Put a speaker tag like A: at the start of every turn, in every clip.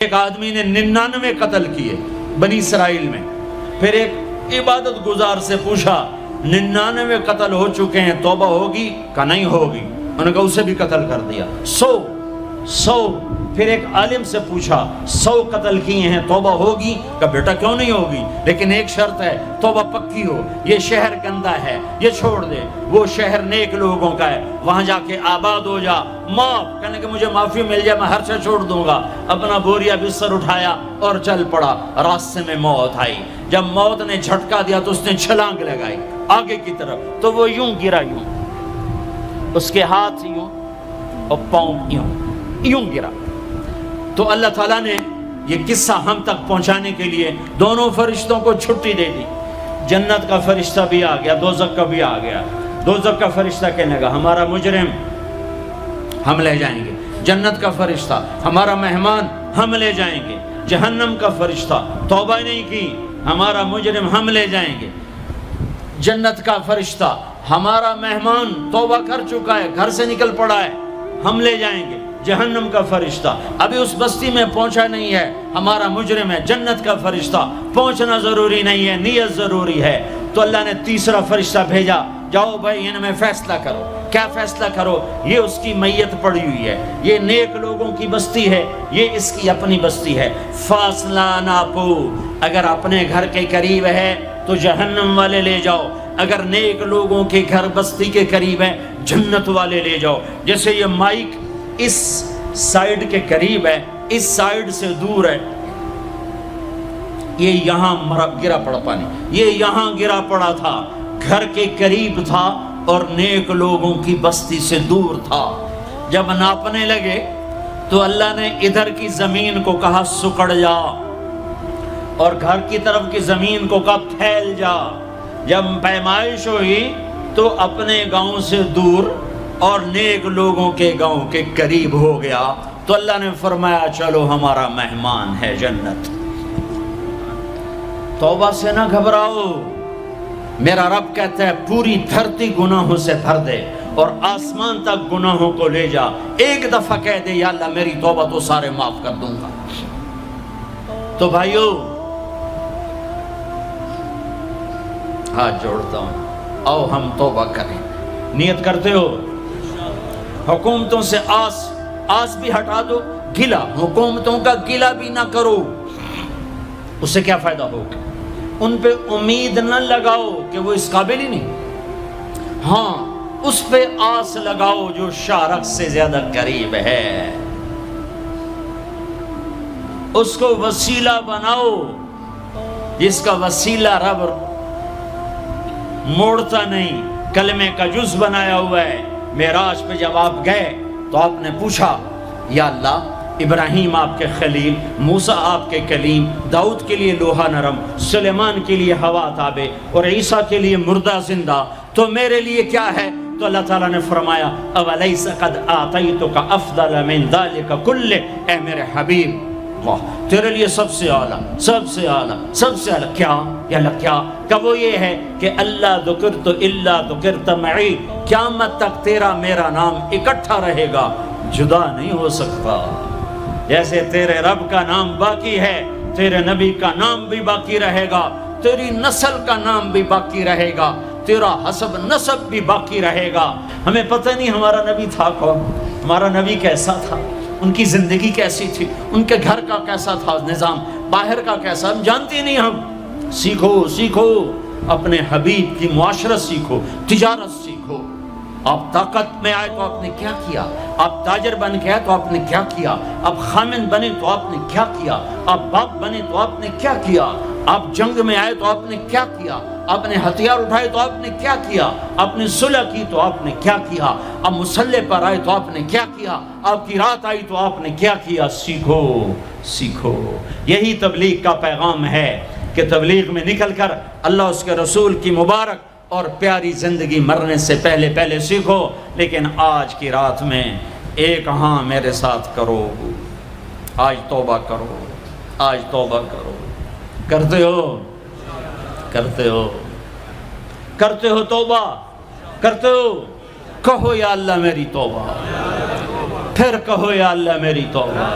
A: ایک آدمی نے 99 قتل کیے بنی اسرائیل میں. پھر ایک عبادت گزار سے پوچھا 99 قتل ہو چکے ہیں، توبہ ہوگی؟ کہ نہیں ہوگی. انہوں نے کہا اسے بھی قتل کر دیا. 100. پھر ایک عالم سے پوچھا 100 قتل کیے ہیں، توبہ ہوگی؟ کہ بیٹا کیوں نہیں ہوگی، لیکن ایک شرط ہے، توبہ پکی ہو. یہ شہر گندا ہے، یہ چھوڑ دے. وہ شہر نیک لوگوں کا ہے، وہاں جا کے آباد ہو جا. معاف کہنے کہ مجھے معافی مل جائے میں ہر شے چھوڑ دوں گا. اپنا بوریا بستر اٹھایا اور چل پڑا. راستے میں موت آئی. جب موت نے جھٹکا دیا تو اس نے چھلانگ لگائی آگے کی طرف، تو وہ یوں گرا، یوں اس کے ہاتھ یوں اور پاؤں یوں گرا. تو اللہ تعالیٰ نے یہ قصہ ہم تک پہنچانے کے لیے دونوں فرشتوں کو چھٹی دے دی. جنت کا فرشتہ بھی آ گیا، دوزخ کا بھی آ گیا. دوزخ کا فرشتہ کہنے لگا ہمارا مجرم ہم لے جائیں گے. جنت کا فرشتہ ہمارا مہمان ہم لے جائیں گے. جہنم کا فرشتہ توبہ نہیں کی ہمارا مجرم ہم لے جائیں گے. جنت کا فرشتہ ہمارا مہمان توبہ کر چکا ہے، گھر سے نکل پڑا ہے، ہم لے جائیں گے. جہنم کا فرشتہ ابھی اس بستی میں پہنچا نہیں ہے، ہمارا مجرم ہے. جنت کا فرشتہ پہنچنا ضروری نہیں ہے، نیت ضروری ہے. تو اللہ نے تیسرا فرشتہ بھیجا، جاؤ بھائی ان میں فیصلہ کرو. کیا فیصلہ کرو؟ یہ اس کی میت پڑی ہوئی ہے، یہ نیک لوگوں کی بستی ہے، یہ اس کی اپنی بستی ہے. فاصلہ ناپو، اگر اپنے گھر کے قریب ہے تو جہنم والے لے جاؤ، اگر نیک لوگوں کے گھر بستی کے قریب ہے جنت والے لے جاؤ. جیسے یہ مائک اس سائیڈ کے قریب ہے، اس سائیڈ سے دور ہے، یہ یہاں گرا پڑا پانی، یہ یہاں گرا پڑا تھا، گھر کے قریب تھا اور نیک لوگوں کی بستی سے دور تھا. جب ناپنے لگے تو اللہ نے ادھر کی زمین کو کہا سکڑ جا، اور گھر کی طرف کی زمین کو کہا پھیل جا. جب پیمائش ہوئی تو اپنے گاؤں سے دور اور نیک لوگوں کے گاؤں کے قریب ہو گیا. تو اللہ نے فرمایا چلو ہمارا مہمان ہے جنت. توبہ سے نہ گھبراؤ، میرا رب کہتا ہے پوری دھرتی گناہوں سے بھر دے اور آسمان تک گناہوں کو لے جا. ایک دفعہ کہہ دے یا اللہ میری توبہ تو سارے معاف کر دوں گا. تو بھائیو ہاتھ جوڑتا ہوں، آؤ ہم توبہ کریں. نیت کرتے ہو؟ حکومتوں سے آس بھی ہٹا دو، گلا حکومتوں کا گلا بھی نہ کرو. اس سے کیا فائدہ ہوگا؟ ان پہ امید نہ لگاؤ کہ وہ اس قابل ہی نہیں. ہاں اس پہ آس لگاؤ جو شارک سے زیادہ قریب ہے، اس کو وسیلہ بناؤ جس کا وسیلہ رب موڑتا نہیں، کلمے کا جز بنایا ہوا ہے. معراج پہ جب آپ گئے تو آپ نے پوچھا یا اللہ ابراہیم آپ کے خلیل، موسیٰ آپ کے کلیم، داؤد کے لیے لوہا نرم، سلیمان کے لیے ہوا تابع اور عیسیٰ کے لیے مردہ زندہ، تو میرے لیے کیا ہے؟ تو اللہ تعالیٰ نے فرمایا اولیس قد آتیتک افضل من ذلک کلہ، اے میرے حبیب واہ تیرے لیے سب سے اعلیٰ، سب سے اعلیٰ، سب سے اعلیٰ کیا؟ یا اللہ کیا؟ کہ وہ یہ ہے کہ اللہ ذکرت الا ذکرت معی، قیامت تک تیرا میرا نام اکٹھا رہے گا، جدا نہیں ہو سکتا. جیسے تیرے رب کا نام باقی ہے، تیرے نبی کا نام بھی باقی رہے گا، تیری نسل کا نام بھی باقی رہے گا، تیرا حسب نسب بھی باقی رہے گا. ہمیں پتہ نہیں ہمارا نبی تھا کون، ہمارا نبی کیسا تھا، ان کی زندگی کیسی تھی، ان کے گھر کا کیسا تھا نظام، باہر کا کیسا، ہم جانتے نہیں. ہم سیکھو اپنے حبیب کی معاشرت سیکھو، تجارت سیکھو. آپ طاقت میں آئے تو آپ نے کیا کیا، آپ تاجر بن کے آئے تو آپ نے کیا کیا، آپ خامن بنے تو آپ نے کیا کیا، آپ باپ بنے تو آپ نے کیا کیا، آپ جنگ میں آئے تو آپ نے کیا کیا، آپ نے ہتھیار اٹھائے تو آپ نے کیا کیا، آپ نے صلح کی تو آپ نے کیا کیا، آپ مسلح پر آئے تو آپ نے کیا کیا، آپ کی رات آئی تو آپ نے کیا کیا. سیکھو. یہی تبلیغ کا پیغام ہے کہ تبلیغ میں نکل کر اللہ اس کے رسول کی مبارک اور پیاری زندگی مرنے سے پہلے سیکھو. لیکن آج کی رات میں ایک ہاں میرے ساتھ کرو، آج توبہ کرو، آج توبہ کرو. کرتے ہو توبہ، کرتے ہو؟ کہو یا اللہ میری توبہ، پھر کہو یا اللہ میری توبہ.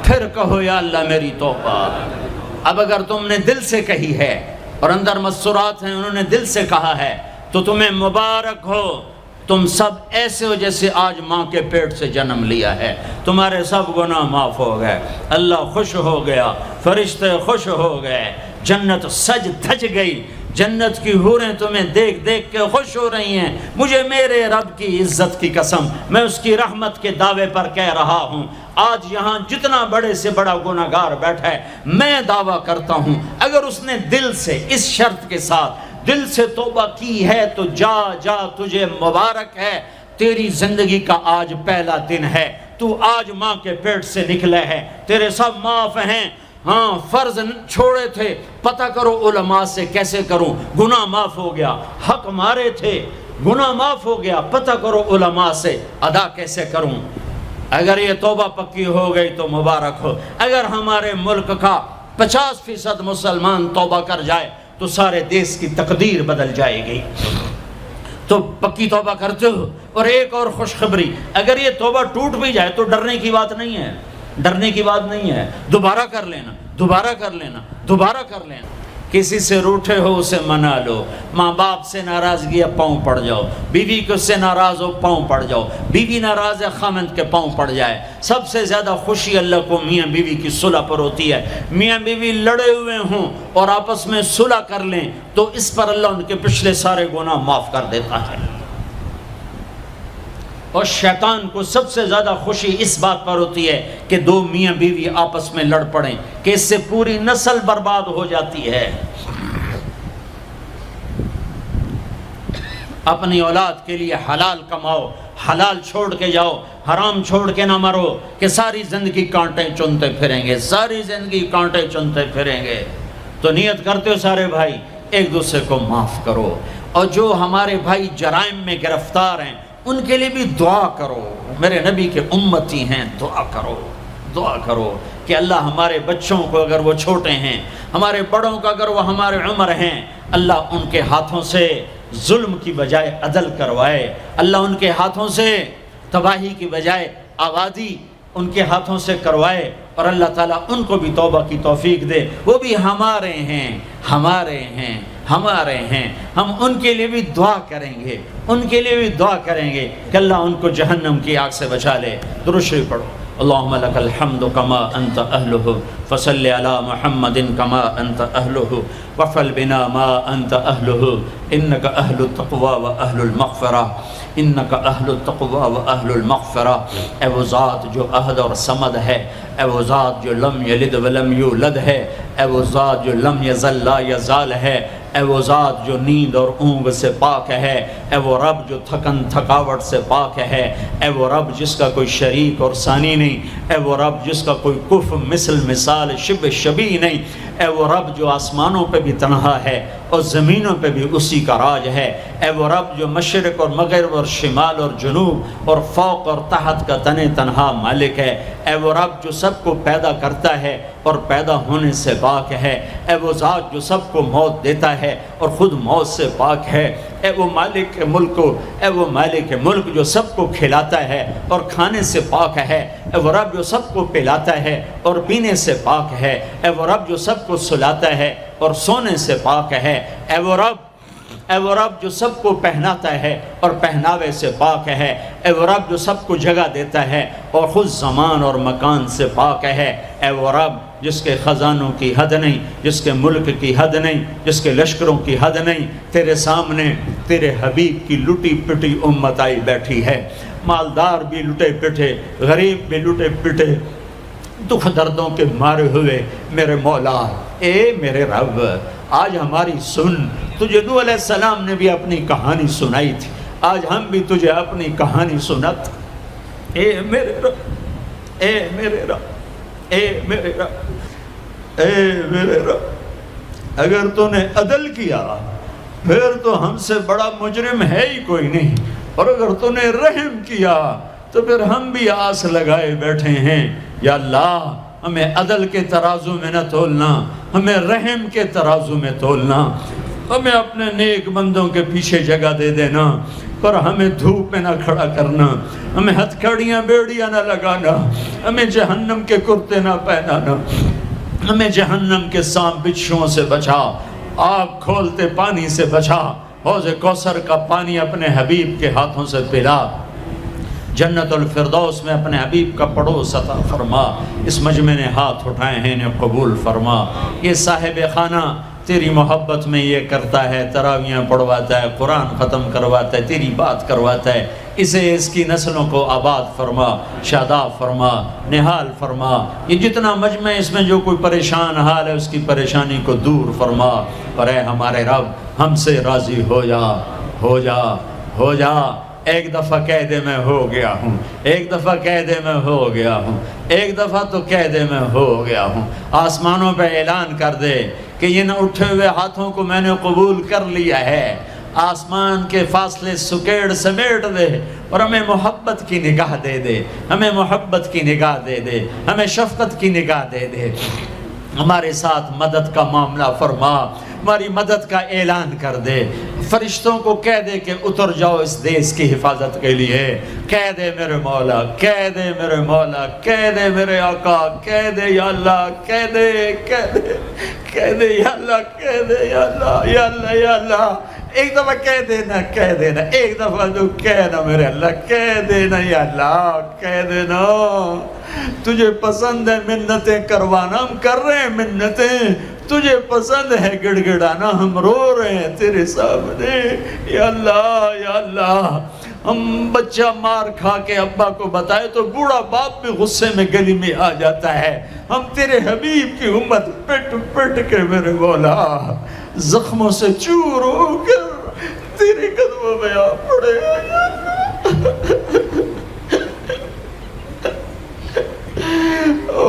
A: پھر کہو یا اللہ میری توبہ۔ اب اگر تم نے دل سے کہی ہے اور اندر مسرات ہیں انہوں نے دل سے کہا ہے تو تمہیں مبارک ہو، تم سب ایسے ہو جیسے آج ماں کے پیٹ سے جنم لیا ہے، تمہارے سب گناہ معاف ہو گئے، اللہ خوش ہو گیا، فرشتے خوش ہو گئے، جنت سج دھج گئی، جنت کی حوریں تمہیں دیکھ دیکھ کے خوش ہو رہی ہیں۔ مجھے میرے رب کی عزت کی قسم، میں اس کی رحمت کے دعوے پر کہہ رہا ہوں، آج یہاں جتنا بڑے سے بڑا گناہگار بیٹھا ہے، میں دعویٰ کرتا ہوں اگر اس نے دل سے اس شرط کے ساتھ دل سے توبہ کی ہے تو جا جا تجھے مبارک ہے، تیری زندگی کا آج پہلا دن ہے، تو آج ماں کے پیٹ سے نکلے ہے، تیرے سب معاف ہیں۔ ہاں فرض چھوڑے تھے، پتہ کرو علماء سے کیسے کروں، گناہ معاف ہو گیا، حق مارے تھے، گناہ معاف ہو گیا، پتہ کرو علماء سے ادا کیسے کروں۔ اگر یہ توبہ پکی ہو گئی تو مبارک ہو۔ اگر ہمارے ملک کا 50% مسلمان توبہ کر جائے تو سارے دیش کی تقدیر بدل جائے گی۔ تو پکی توبہ کرتے ہو۔ اور ایک اور خوشخبری، اگر یہ توبہ ٹوٹ بھی جائے تو ڈرنے کی بات نہیں ہے، ڈرنے کی بات نہیں ہے، دوبارہ کر لینا، دوبارہ کر لینا، دوبارہ کر لینا۔ کسی سے روٹھے ہو اسے منا لو، ماں باپ سے ناراضگی ہے پاؤں پڑ جاؤ، بیوی کو سے ناراض ہو پاؤں پڑ جاؤ، بیوی ناراض ہے خامند کے پاؤں پڑ جائے۔ سب سے زیادہ خوشی اللہ کو میاں بیوی کی صلح پر ہوتی ہے۔ میاں بیوی لڑے ہوئے ہوں اور آپس میں صلح کر لیں تو اس پر اللہ ان کے پچھلے سارے گناہ معاف کر دیتا ہے۔ اور شیطان کو سب سے زیادہ خوشی اس بات پر ہوتی ہے کہ دو میاں بیوی آپس میں لڑ پڑیں، کہ اس سے پوری نسل برباد ہو جاتی ہے۔ اپنی اولاد کے لیے حلال کماؤ، حلال چھوڑ کے جاؤ، حرام چھوڑ کے نہ مرو کہ ساری زندگی کانٹے چنتے پھریں گے، ساری زندگی کانٹے چنتے پھریں گے۔ تو نیت کرتے ہو سارے بھائی ایک دوسرے کو معاف کرو، اور جو ہمارے بھائی جرائم میں گرفتار ہیں ان کے لیے بھی دعا کرو، میرے نبی کے امتی ہیں، دعا کرو، دعا کرو کہ اللہ ہمارے بچوں کو اگر وہ چھوٹے ہیں، ہمارے بڑوں کا اگر وہ ہمارے عمر ہیں، اللہ ان کے ہاتھوں سے ظلم کی بجائے عدل کروائے، اللہ ان کے ہاتھوں سے تباہی کی بجائے آبادی ان کے ہاتھوں سے کروائے، اور اللہ تعالیٰ ان کو بھی توبہ کی توفیق دے۔ وہ بھی ہمارے ہیں، ہمارے ہیں، ہمارے ہیں، ہم ان کے لیے بھی دعا کریں گے، ان کے لیے بھی دعا کریں گے کہ اللہ ان کو جہنم کی آگ سے بچا لے۔ درود شریف پڑھو۔ اللہم لک الحمد کما انت اہلہ فصل علی محمد کما انت اہلہ وفعل بنا ما انت اہلہ انک اہل التقوی و اہل المغفرہ، انک اہل التقوی و اہل المغفرہ۔ اے وہ ذات جو احد اور صمد ہے، اے وہ ذات جو لم یلد ولم یولد ہے، اے وہ ذات جو لم یزل لا یزال ہے، اے وہ ذات جو نیند اور اونگ سے پاک ہے، اے وہ رب جو تھکن تھکاوٹ سے پاک ہے، اے وہ رب جس کا کوئی شریک اور ثانی نہیں، اے وہ رب جس کا کوئی کف مثل مثال شبہ شبیہ نہیں، اے وہ رب جو آسمانوں پہ بھی تنہا ہے اور زمینوں پہ بھی اسی کا راج ہے، اے وہ رب جو مشرق اور مغرب اور شمال اور جنوب اور فوق اور تحت کا تنہا مالک ہے، اے وہ رب جو سب کو پیدا کرتا ہے اور پیدا ہونے سے پاک ہے، اے وہ ذات جو سب کو موت دیتا ہے اور خود موت سے پاک ہے، اے وہ مالک ملک، اے وہ مالک ملک جو سب کو کھلاتا ہے اور کھانے سے پاک ہے، اے وہ رب جو سب کو پلاتا ہے اور پینے سے پاک ہے، اے وہ رب جو سب کو سلاتا ہے اور سونے سے پاک ہے، اے وہ رب جو سب کو پہناتا ہے اور پہناوے سے پاک ہے، اے وہ رب جو سب کو جگہ دیتا ہے اور خود زمان اور مکان سے پاک ہے، اے وہ رب جس کے خزانوں کی حد نہیں، جس کے ملک کی حد نہیں، جس کے لشکروں کی حد نہیں، تیرے سامنے تیرے حبیب کی لٹی پٹی امت آئی بیٹھی ہے، مالدار بھی لٹے پٹے، غریب بھی لٹے پٹے، دکھ دردوں کے مارے ہوئے میرے مولا، اے میرے رب آج ہماری سن۔ تجھے نوح علیہ السلام نے بھی اپنی کہانی سنائی تھی، آج ہم بھی تجھے اپنی کہانی سنت۔ اے میرے رب، اے میرے رب، اے میرے رب، اے میرے رب، اگر تو نے عدل کیا پھر تو ہم سے بڑا مجرم ہے ہی کوئی نہیں، اور اگر تو نے رحم کیا تو پھر ہم بھی آس لگائے بیٹھے ہیں۔ یا اللہ ہمیں عدل کے ترازو میں نہ تولنا، ہمیں رحم کے ترازو میں تولنا، ہمیں اپنے نیک بندوں کے پیچھے جگہ دے دینا۔ پر ہمیں دھوپ میں نہ کھڑا کرنا، ہمیں ہتھکڑیاں بیڑیاں نہ لگانا، ہمیں جہنم کے کرتے نہ پہنانا، ہمیں جہنم کے سانپ بچھوؤں سے بچا، آگ کھولتے پانی سے بچا، حوض کوثر کا پانی اپنے حبیب کے ہاتھوں سے پلا، جنت الفردوس میں اپنے حبیب کا پڑوس عطا فرما، اس مجمع نے ہاتھ اٹھائے ہیں انہیں قبول فرما۔ یہ صاحب خانہ تیری محبت میں یہ کرتا ہے، تراویاں پڑھواتا ہے، قرآن ختم کرواتا ہے، تیری بات کرواتا ہے، اسے اس کی نسلوں کو آباد فرما، شاداب فرما، نحال فرما۔ یہ جتنا مجمع اس میں جو کوئی پریشان حال ہے اس کی پریشانی کو دور فرما، اور اے ہمارے رب ہم سے راضی ہو جا، ہو جا، ہو جا۔ ایک دفعہ کہہ دے میں ہو گیا ہوں، ایک دفعہ کہہ دے میں ہو گیا ہوں، ایک دفعہ تو کہہ دے میں ہو گیا ہوں۔ آسمانوں پہ اعلان کر دے کہ ان اٹھے ہوئے ہاتھوں کو میں نے قبول کر لیا ہے۔ آسمان کے فاصلے سکیڑ سمیٹ دے اور ہمیں محبت کی نگاہ دے دے، ہمیں محبت کی نگاہ دے دے، ہمیں شفقت کی نگاہ دے دے۔ ہمارے ساتھ مدد کا معاملہ فرما، ہماری مدد کا اعلان کر دے، فرشتوں کو کہہ دے کہ اتر جاؤ اس دیس کی حفاظت کے لیے، کہہ دے میرے مولا، کہہ دے میرے مولا، کہہ دے میرے آقا، کہہ دے یا اللہ، کہہ دے، کہہ دے، کہہ دے یا اللہ، کہہ دے یا اللہ، یا اللہ، یا اللہ۔ ایک دفعہ کہہ دینا، کہہ دینا، ایک دفعہ تو کہنا میرے اللہ، کہہ دینا یا اللہ، کہہ دینا۔ تجھے پسند ہے منتیں کروانا، ہم کر رہے ہیں منتیں، تجھے پسند ہے گڑ گڑانا، ہم رو رہے ہیں تیرے سامنے یا اللہ، یا اللہ۔ ہم بچہ مار کھا کے ابا کو بتائے تو بوڑھا باپ بھی غصے میں گلی میں آ جاتا ہے، ہم تیرے حبیب کی امت پٹ پٹ کے میرے مولا زخموں سے چور ہو کر تیرے قدموں میں آ پڑے۔ او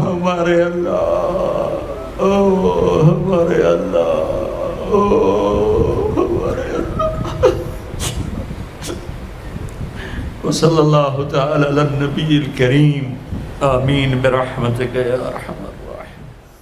A: ہمارے اللہ، او ہمارے اللہ، او ہمارے اللہ۔ وصلی اللہ تعالی علی النبی الکریم، آمین برحمتک یا ارحم۔